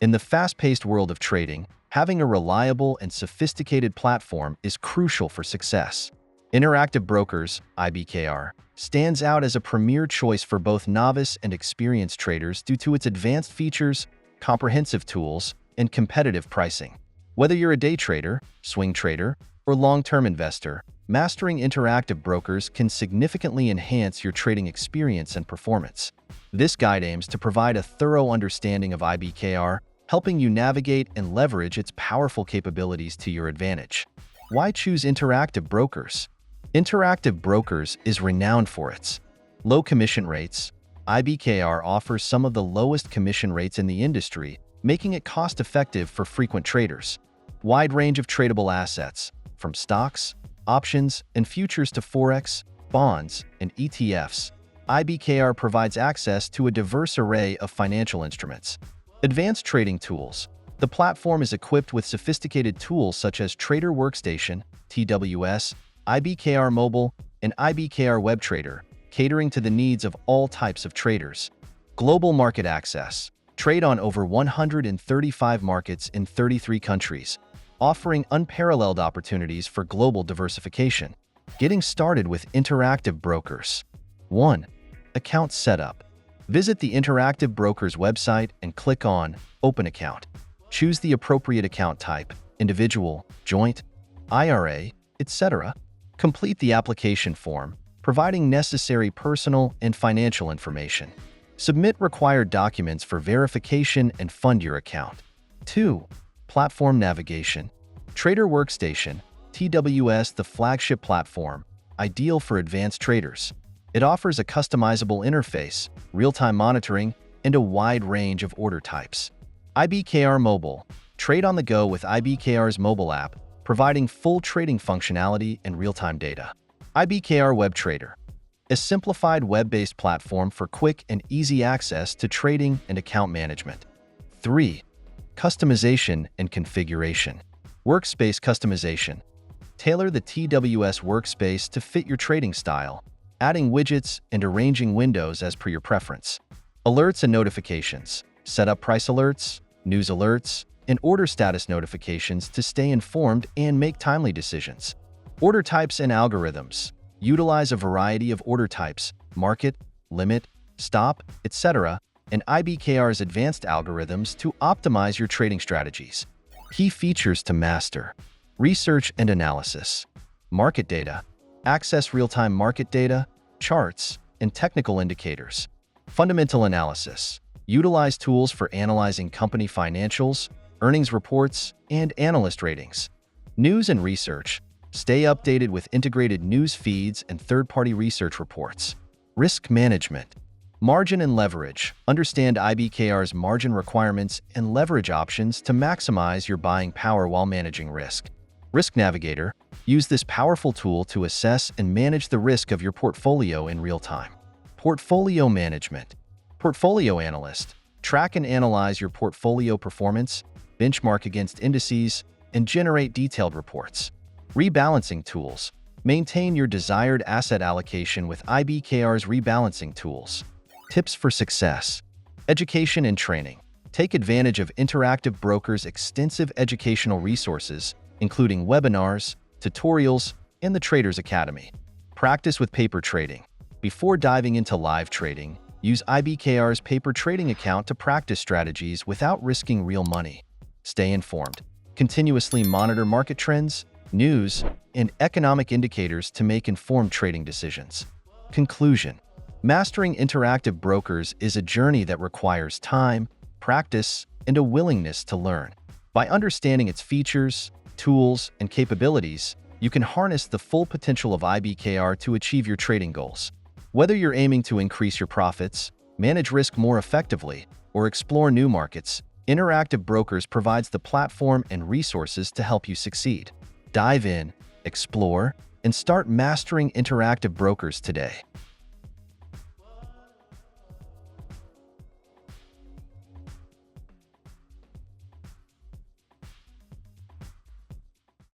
In the fast-paced world of trading, having a reliable and sophisticated platform is crucial for success. Interactive Brokers, IBKR, stands out as a premier choice for both novice and experienced traders due to its advanced features, comprehensive tools, and competitive pricing. Whether you're a day trader, swing trader, or long-term investor, mastering Interactive Brokers can significantly enhance your trading experience and performance. This guide aims to provide a thorough understanding of IBKR, helping you navigate and leverage its powerful capabilities to your advantage. Why choose Interactive Brokers? Interactive Brokers is renowned for its low commission rates. IBKR offers some of the lowest commission rates in the industry, making it cost-effective for frequent traders. Wide range of tradable assets, from stocks, options, and futures to forex, bonds, and ETFs. IBKR provides access to a diverse array of financial instruments. Advanced trading tools. The platform is equipped with sophisticated tools such as TraderWorkstation, TWS, IBKR Mobile, and IBKR WebTrader, catering to the needs of all types of traders. Global market access. Trade on over 135 markets in 33 countries, offering unparalleled opportunities for global diversification. Getting started with Interactive Brokers. 1. Account Setup. Visit the Interactive Brokers website and click on Open Account. Choose the appropriate account type, individual, joint, IRA, etc. Complete the application form, providing necessary personal and financial information. Submit required documents for verification and fund your account. 2. Platform Navigation. TraderWorkstation, TWS, the flagship platform, ideal for advanced traders. It offers a customizable interface, real-time monitoring, and a wide range of order types. IBKR Mobile. Trade on the go with IBKR's mobile app, providing full trading functionality and real-time data. IBKR WebTrader. A simplified web-based platform for quick and easy access to trading and account management. 3. Customization and configuration. Workspace customization. Tailor the TWS workspace to fit your trading style, adding widgets and arranging windows as per your preference. Alerts and notifications. Set up price alerts, news alerts, and order status notifications to stay informed and make timely decisions. Order types and algorithms. Utilize a variety of order types, market, limit, stop, etc., and IBKR's advanced algorithms to optimize your trading strategies. Key features to master. Research and analysis. Market data. Access real-time market data, charts, and technical indicators. Fundamental analysis. Utilize tools for analyzing company financials, earnings reports, and analyst ratings. News and research. Stay updated with integrated news feeds and third-party research reports. Risk management. Margin and leverage. Understand IBKR's margin requirements and leverage options to maximize your buying power while managing risk. Risk Navigator. Use this powerful tool to assess and manage the risk of your portfolio in real time. Portfolio management. Portfolio analyst. Track and analyze your portfolio performance, benchmark against indices, and generate detailed reports. Rebalancing tools. Maintain your desired asset allocation with IBKR's rebalancing tools. Tips for success. Education and training. Take advantage of Interactive Brokers' extensive educational resources, including webinars, tutorials, and the Traders Academy. Practice with paper trading. Before diving into live trading, use IBKR's paper trading account to practice strategies without risking real money. Stay informed. Continuously monitor market trends, news, and economic indicators to make informed trading decisions. Conclusion. Mastering Interactive Brokers is a journey that requires time, practice, and a willingness to learn. By understanding its features, tools, and capabilities, you can harness the full potential of IBKR to achieve your trading goals. Whether you're aiming to increase your profits, manage risk more effectively, or explore new markets, Interactive Brokers provides the platform and resources to help you succeed. Dive in, explore, and start mastering Interactive Brokers today.